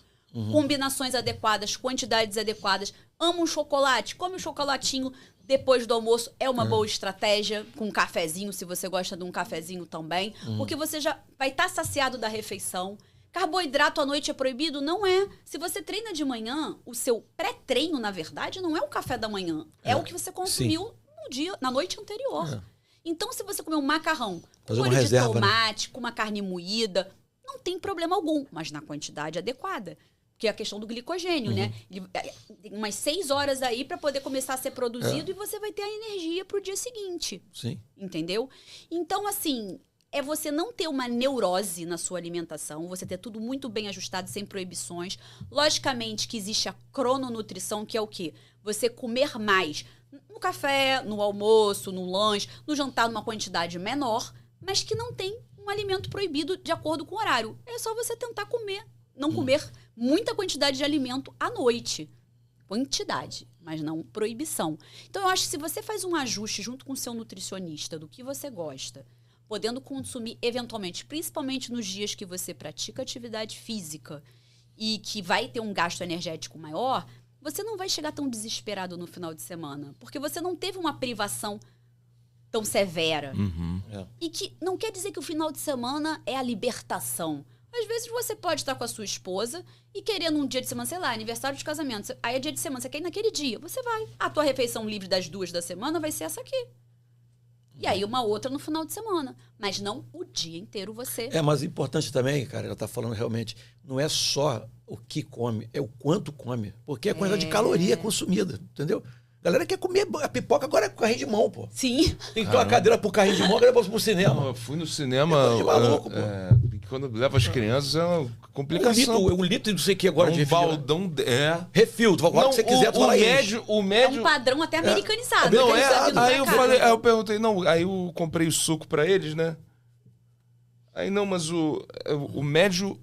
combinações adequadas, quantidades adequadas. Ama um chocolate? Come um chocolatinho depois do almoço. É uma boa estratégia, com um cafezinho, se você gosta de um cafezinho também. Porque você já vai estar saciado da refeição. Carboidrato à noite é proibido? Não é. Se você treina de manhã, o seu pré-treino, na verdade, não é o café da manhã. É o que você consumiu no dia, na noite anterior. Então, se você comer um macarrão com Fazer uma molho de reserva, né? tomate, com uma carne moída, não tem problema algum, mas na quantidade adequada. Que é a questão do glicogênio, né? Tem umas 6 horas aí para poder começar a ser produzido e você vai ter a energia pro dia seguinte. Sim. Entendeu? Então, assim, é você não ter uma neurose na sua alimentação, você ter tudo muito bem ajustado, sem proibições. Logicamente que existe a crononutrição, que é o quê? Você comer mais no café, no almoço, no lanche, no jantar, numa quantidade menor, mas que não tem um alimento proibido de acordo com o horário. É só você tentar comer, não comer muita quantidade de alimento à noite. Quantidade, mas não proibição. Então, eu acho que se você faz um ajuste junto com o seu nutricionista do que você gosta, podendo consumir eventualmente, principalmente nos dias que você pratica atividade física e que vai ter um gasto energético maior, você não vai chegar tão desesperado no final de semana, porque você não teve uma privação tão severa. É. E que não quer dizer que o final de semana é a libertação. Às vezes você pode estar com a sua esposa e querendo um dia de semana, sei lá, aniversário de casamento. Aí é dia de semana, você quer ir naquele dia, você vai. A tua refeição livre das 2 da semana vai ser essa aqui. E aí uma outra no final de semana. Mas não o dia inteiro você... Mas importante também, cara, ela tá falando realmente, não é só o que come, é o quanto come. Porque é a quantidade de caloria consumida, entendeu? A galera quer comer a pipoca agora é com carrinho de mão, pô. Sim. Tem que ter uma cadeira pro carrinho de mão, agora vamos pro cinema. Não, eu fui no cinema. É coisa de maluco, pô. Quando leva as crianças é uma complicação. Um litro de não sei o que agora de refil. baldão. Refil, tu vai falar o que você quiser, tu fala médio, o É médio. um padrão até americanizado. Não, né? Eles vindo aí pra eu cá. falei, aí eu perguntei, não, aí eu comprei o suco pra eles, né? Aí não, mas o médio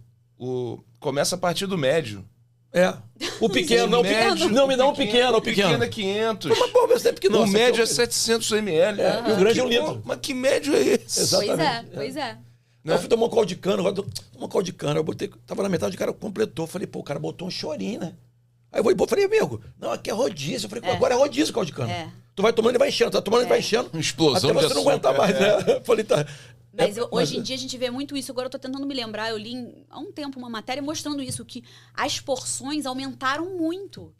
começa a partir do médio. O pequeno, não, médio, não me dá um pequeno, o pequeno. O pequeno é 500. Mas, pô, você é pequeno. O médio é 700 ml. E o grande é 1 litro. Mas que médio é esse? Exato. Pois é. Eu fui tomar um caldo de cana, agora tomar um caldo de cana. Eu botei, tava na metade, o cara completou. Falei, pô, o cara botou um chorinho, né? Aí eu falei, amigo, não, aqui é rodízio. Eu falei, agora é rodízio o caldo de cana. Tu vai tomando e vai enchendo, tá tomando e vai enchendo. Uma explosão até de você não açúcar, aguenta mais, né? Eu falei, tá. Mas hoje em dia a gente vê muito isso. Agora eu tô tentando me lembrar. Eu li há um tempo uma matéria mostrando isso, que as porções aumentaram muito.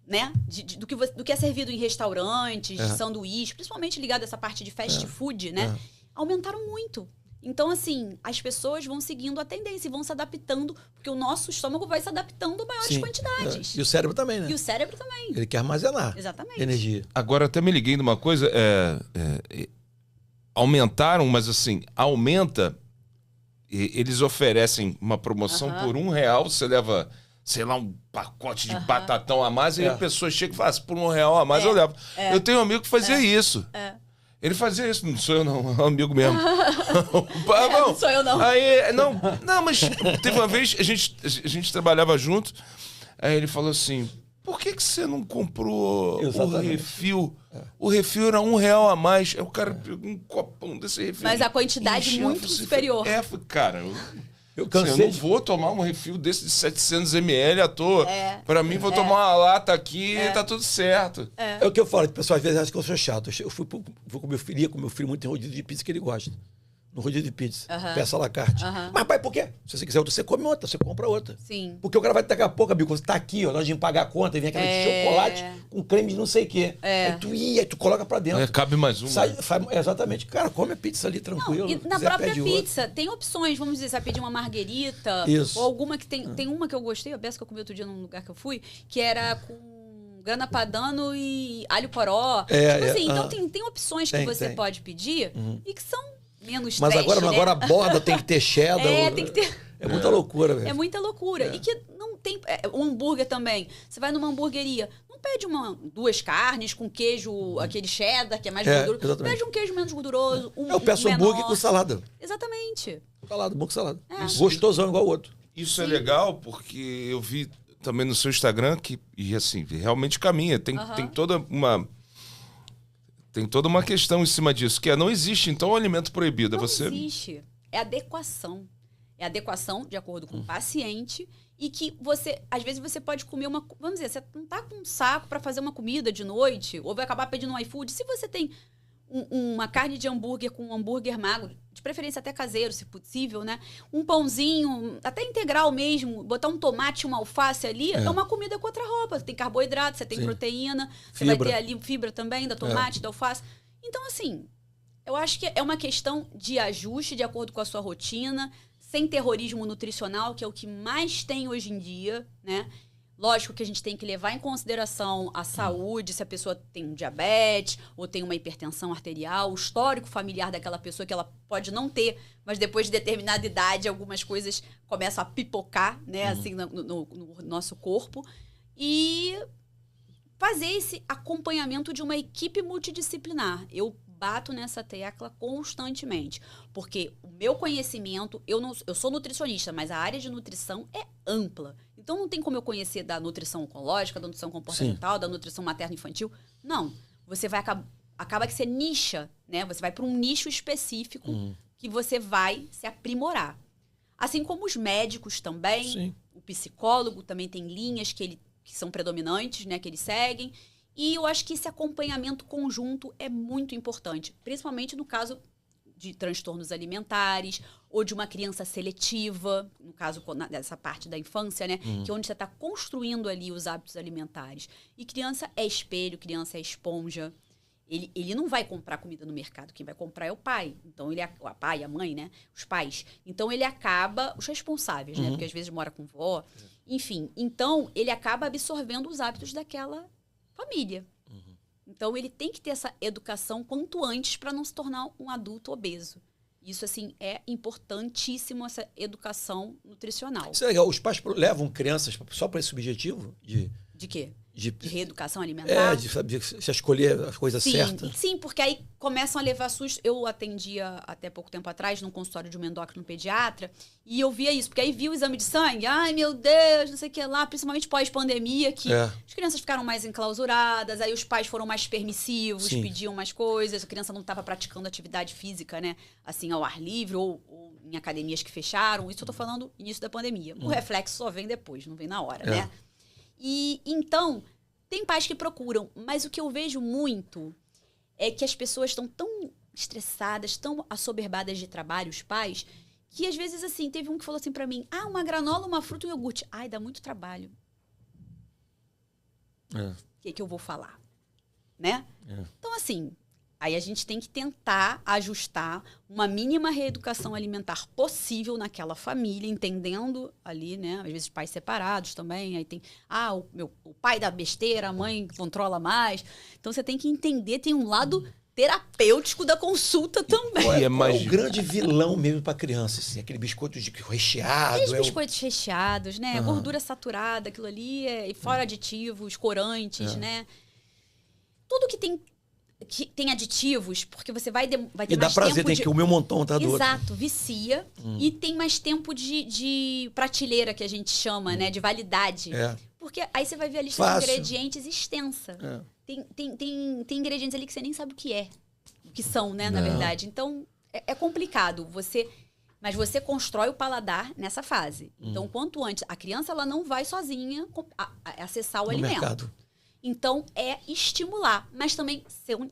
Né? Do que é servido em restaurantes, de sanduíche, principalmente ligado a essa parte de fast food, né? Aumentaram muito. Então, assim, as pessoas vão seguindo a tendência e vão se adaptando, porque o nosso estômago vai se adaptando a maiores quantidades. E o cérebro também, né? E o cérebro também. Ele quer armazenar. Exatamente. Energia. Agora, até me liguei numa coisa. Aumentaram, mas assim, aumenta. Eles oferecem uma promoção por R$1, você leva, sei lá, um pacote de batatão a mais, e aí a pessoa chega e fala, por R$1 a mais eu levo. Eu tenho um amigo que fazia isso. Ele fazia isso, não sou eu não, é um amigo mesmo. Não sou eu não. Aí, não, mas teve uma vez, a gente trabalhava junto, aí ele falou assim, por que você não comprou o refil? O refil era R$1 a mais. Aí o cara pegou um copão desse refil. Mas a quantidade muito superior. Cara, eu assim, eu não vou tomar um refil desse de 700 ml à toa. Pra mim, vou tomar uma lata aqui e tá tudo certo. É o que eu falo, que o pessoal às vezes acha que eu sou chato. Eu fui com meu filho, muito em rodízio de pizza que ele gosta. No rodízio de pizza. Peça à la carte. Mas, pai, por quê? Se você quiser outra, você come outra, você compra outra. Sim. Porque o cara vai daqui a pouco, amigo, você tá aqui, ó, na hora de pagar a conta, e vem aquele chocolate com creme de não sei o quê. Aí tu coloca pra dentro. Cabe mais uma. Exatamente. Cara, come a pizza ali tranquilo. E na própria pizza, tem opções, vamos dizer, você vai pedir uma marguerita, ou alguma que tem uma que eu gostei, a peça que eu comi outro dia num lugar que eu fui, que era com grana padano e alho poró. Então tem opções que você pode pedir e que são menos mas teste, agora a borda tem que ter cheddar. Tem que ter. É muita loucura, velho. É muita loucura. E que não tem. O hambúrguer também. Você vai numa hamburgueria, não pede 2 carnes com queijo, aquele cheddar, que é mais gorduroso. Exatamente. Pede um queijo menos gorduroso. Eu peço hambúrguer com salada. Exatamente. Salada, hambúrguer com salada. Gostosão igual o outro. Isso é legal, porque eu vi também no seu Instagram que, e assim, realmente caminha. Tem toda uma. Tem toda uma questão em cima disso, que não existe, então, o alimento proibido. Não existe. É adequação. É adequação de acordo com o paciente e que você, às vezes, você pode comer uma... Vamos dizer, você não tá com um saco para fazer uma comida de noite ou vai acabar pedindo um iFood. Se você tem uma carne de hambúrguer com um hambúrguer magro, de preferência até caseiro, se possível, né? Um pãozinho, até integral mesmo, botar um tomate, uma alface ali, é uma comida com outra roupa. Tem carboidrato, você tem proteína, você vai ter ali fibra também, da tomate, da alface. Então, assim, eu acho que é uma questão de ajuste de acordo com a sua rotina, sem terrorismo nutricional, que é o que mais tem hoje em dia, né? Lógico que a gente tem que levar em consideração a saúde, se a pessoa tem um diabetes ou tem uma hipertensão arterial, o histórico familiar daquela pessoa que ela pode não ter, mas depois de determinada idade algumas coisas começam a pipocar, né, assim, no nosso corpo. E fazer esse acompanhamento de uma equipe multidisciplinar. Eu bato nessa tecla constantemente, porque o meu conhecimento, eu sou nutricionista, mas a área de nutrição é ampla. Então não tem como eu conhecer da nutrição oncológica, da nutrição comportamental, da nutrição materno-infantil. Não. Você vai acaba que você nicha, né? Você vai para um nicho específico que você vai se aprimorar. Assim como os médicos também, o psicólogo também tem linhas que são predominantes, né, que eles seguem. E eu acho que esse acompanhamento conjunto é muito importante, principalmente no caso de transtornos alimentares ou de uma criança seletiva, no caso dessa parte da infância, né? Que é onde você está construindo ali os hábitos alimentares. E criança é espelho, criança é esponja. Ele não vai comprar comida no mercado, quem vai comprar é o pai. Então, o pai, a mãe, né? Os pais. Então, ele acaba... Os responsáveis, né? Porque às vezes mora com vó. Enfim, então, ele acaba absorvendo os hábitos daquela família. Então, ele tem que ter essa educação quanto antes para não se tornar um adulto obeso. Isso, assim, é importantíssimo, essa educação nutricional. Isso é legal. Os pais levam crianças só para esse objetivo De quê? de reeducação alimentar? de saber se escolher a coisa certa. Sim, porque aí começam a levar susto. Eu atendia até pouco tempo atrás num consultório de um endócrino pediatra e eu via isso, porque aí vi o exame de sangue, ai meu Deus, não sei o que lá, principalmente pós-pandemia, que as crianças ficaram mais enclausuradas, aí os pais foram mais permissivos, pediam mais coisas, a criança não estava praticando atividade física, né, assim, ao ar livre ou em academias que fecharam. Isso eu tô falando início da pandemia. O reflexo só vem depois, não vem na hora, né? E então, tem pais que procuram, mas o que eu vejo muito é que as pessoas estão tão estressadas, tão assoberbadas de trabalho, os pais, que às vezes, assim, teve um que falou assim pra mim, uma granola, uma fruta e um iogurte. Ai, dá muito trabalho. O que eu vou falar? Né? Então, assim, aí a gente tem que tentar ajustar uma mínima reeducação alimentar possível naquela família, entendendo ali, né? Às vezes pais separados também, aí tem, o pai dá besteira, a mãe controla mais. Então você tem que entender, tem um lado terapêutico da consulta também. Qual é o grande vilão mesmo para criança, assim, aquele biscoito recheado. Os biscoitos recheados, né? Gordura saturada, aquilo ali, e fora aditivos, corantes, né? Tudo que tem aditivos, porque você vai ter mais tempo. E dá prazer, tem que comer um montão, tá doido. Exato, vicia. E tem mais tempo de prateleira, que a gente chama, né? De validade. Porque aí você vai ver a lista de ingredientes extensa. Tem ingredientes ali que você nem sabe o que são, né? Na verdade. Então, é complicado. Mas você constrói o paladar nessa fase. Então, quanto antes... A criança, ela não vai sozinha acessar o alimento. Mercado. Então, é estimular, mas também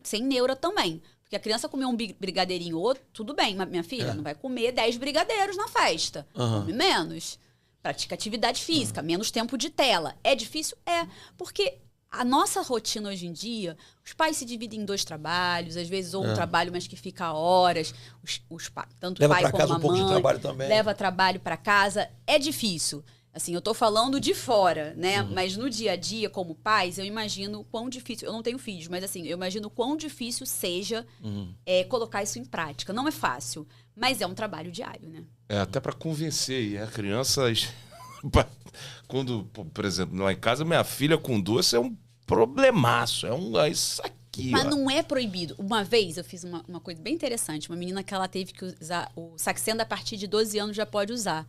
sem neura também. Porque a criança comer um brigadeirinho ou outro, tudo bem, mas minha filha não vai comer 10 brigadeiros na festa. Come menos. Pratica atividade física, menos tempo de tela. É difícil? É. Porque a nossa rotina hoje em dia, os pais se dividem em 2 trabalhos, às vezes ou um trabalho, mas que fica horas. Tanto leva o pai pra como casa a um pouco de mãe, trabalho também. leva trabalho para casa. É difícil. Assim, eu tô falando de fora, né? Mas no dia a dia, como pais, eu imagino quão difícil... Eu não tenho filhos, mas assim, eu imagino quão difícil seja colocar isso em prática. Não é fácil, mas é um trabalho diário, né? Até para convencer. E a criança... Quando, por exemplo, lá em casa, minha filha com doce é um problemaço. É isso aqui, mas não é proibido. Uma vez eu fiz uma coisa bem interessante. Uma menina que ela teve que usar... O Saxenda, a partir de 12 anos, já pode usar.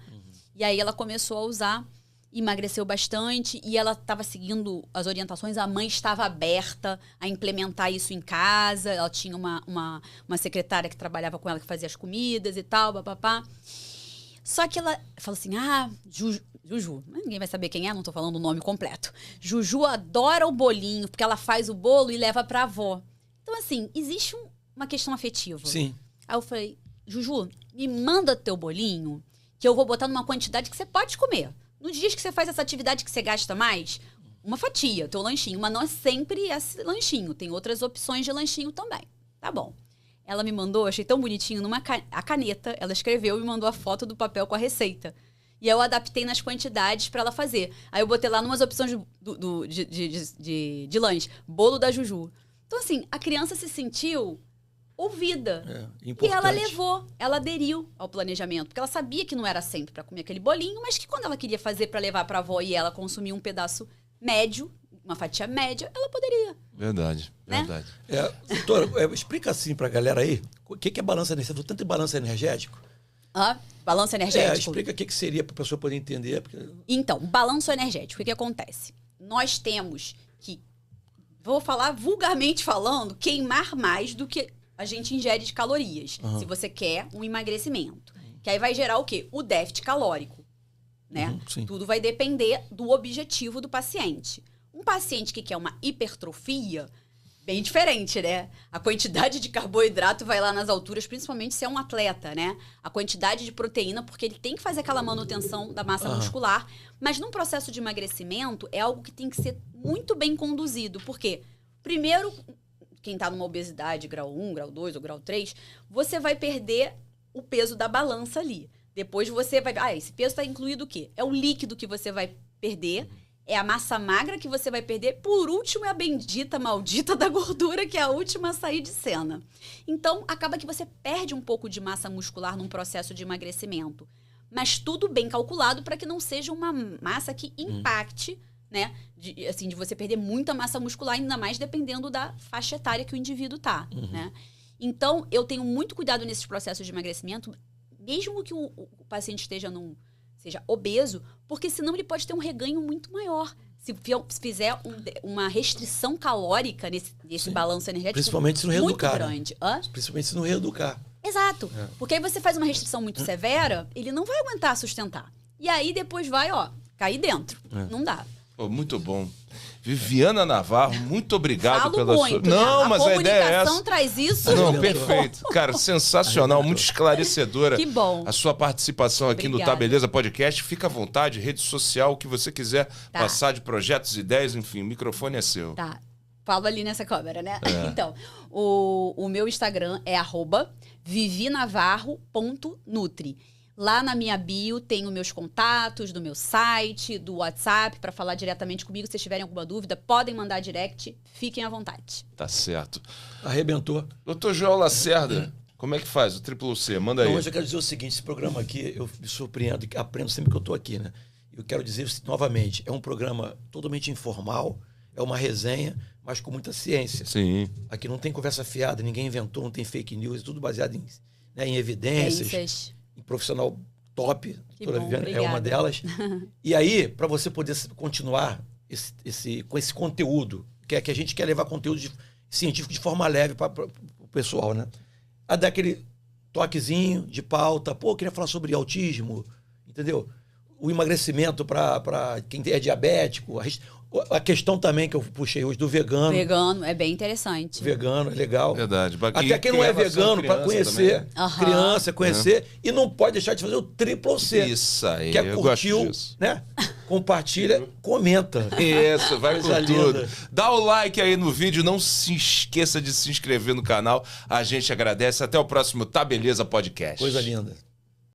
E aí ela começou a usar, emagreceu bastante e ela estava seguindo as orientações. A mãe estava aberta a implementar isso em casa. Ela tinha uma secretária que trabalhava com ela, que fazia as comidas e tal, papapá. Só que ela falou assim, Juju, ninguém vai saber quem é, não tô falando o nome completo. Juju adora o bolinho, porque ela faz o bolo e leva pra avó. Então, assim, existe uma questão afetiva. Sim. Aí eu falei, Juju, me manda teu bolinho, que eu vou botar numa quantidade que você pode comer. Nos dias que você faz essa atividade que você gasta mais, uma fatia, teu lanchinho. Mas não é sempre esse lanchinho. Tem outras opções de lanchinho também. Tá bom. Ela me mandou, achei tão bonitinho, a caneta, ela escreveu e me mandou a foto do papel com a receita. E eu adaptei nas quantidades pra ela fazer. Aí eu botei lá numas opções de lanche. Bolo da Juju. Então, assim, a criança se sentiu ouvida. E ela levou, ela aderiu ao planejamento, porque ela sabia que não era sempre para comer aquele bolinho, mas que quando ela queria fazer para levar para a avó e ela consumir um pedaço médio, uma fatia média, ela poderia. Verdade, né? verdade. Doutora, explica assim para a galera aí, o que é balança energética? Você falou tanto de balanço energético? Balanço energético? Explica o que seria para a pessoa poder entender. Porque... Então, balanço energético, o que acontece? Nós temos que, vou falar vulgarmente falando, queimar mais do que a gente ingere de calorias, se você quer um emagrecimento. Que aí vai gerar o quê? O déficit calórico, né? Tudo vai depender do objetivo do paciente. Um paciente que quer uma hipertrofia, bem diferente, né? A quantidade de carboidrato vai lá nas alturas, principalmente se é um atleta, né? A quantidade de proteína, porque ele tem que fazer aquela manutenção da massa muscular. Mas num processo de emagrecimento, é algo que tem que ser muito bem conduzido. Por quê? Primeiro, quem tá numa obesidade grau 1, grau 2 ou grau 3, você vai perder o peso da balança ali. Depois você vai... esse peso está incluído o quê? É o líquido que você vai perder, é a massa magra que você vai perder. Por último, é a bendita, maldita da gordura, que é a última a sair de cena. Então, acaba que você perde um pouco de massa muscular num processo de emagrecimento. Mas tudo bem calculado para que não seja uma massa que impacte, né? De você perder muita massa muscular, ainda mais dependendo da faixa etária que o indivíduo tá, né? Então, eu tenho muito cuidado nesses processos de emagrecimento, mesmo que o paciente seja obeso, porque senão ele pode ter um reganho muito maior. Se fizer uma restrição calórica nesse balanço energético, principalmente se não reeducar, muito grande. Principalmente se não reeducar. Exato. Porque aí você faz uma restrição muito severa, ele não vai aguentar sustentar. E aí depois vai, cair dentro. Não dá. Oh, muito bom. Viviana Navarro, muito obrigado Falo pela muito, sua... né? Não, mas a ideia é essa. A comunicação traz isso. Não, perfeito. Cara, sensacional, muito esclarecedora. Que bom. A sua participação aqui no Tá Beleza Podcast. Fica à vontade, rede social, o que você quiser passar de projetos, ideias, enfim, o microfone é seu. Tá. Falo ali nessa câmera, né? Então, o meu Instagram é @vivinavarro.nutri. Lá na minha bio tenho meus contatos do meu site, do WhatsApp, para falar diretamente comigo. Se vocês tiverem alguma dúvida, podem mandar direct. Fiquem à vontade. Tá certo. Arrebentou. Doutor Joel Lacerda, como é que faz o Triplo C? Manda aí. Então, hoje eu quero dizer o seguinte, esse programa aqui, eu me surpreendo, aprendo sempre que eu estou aqui, né? Eu quero dizer novamente, é um programa totalmente informal, é uma resenha, mas com muita ciência. Sim. Aqui não tem conversa fiada, ninguém inventou, não tem fake news, é tudo baseado em evidências. Em profissional top, a doutora Viviane é uma delas. E aí, para você poder continuar com esse conteúdo, que a gente quer levar conteúdo científico de forma leve para o pessoal, né? A dar aquele toquezinho de pauta, queria falar sobre autismo, entendeu? O emagrecimento para quem é diabético, a questão também que eu puxei hoje do vegano. Vegano, é bem interessante. Vegano, é legal. Verdade. Até quem não é vegano, para conhecer criança, conhecer, e não pode deixar de fazer o Triplo C. Isso aí, que é curtiu, né? Compartilha, comenta. Isso, vai Coisa com tudo. linda. Dá o like aí no vídeo, não se esqueça de se inscrever no canal. A gente agradece. Até o próximo Tá Beleza Podcast. Coisa linda.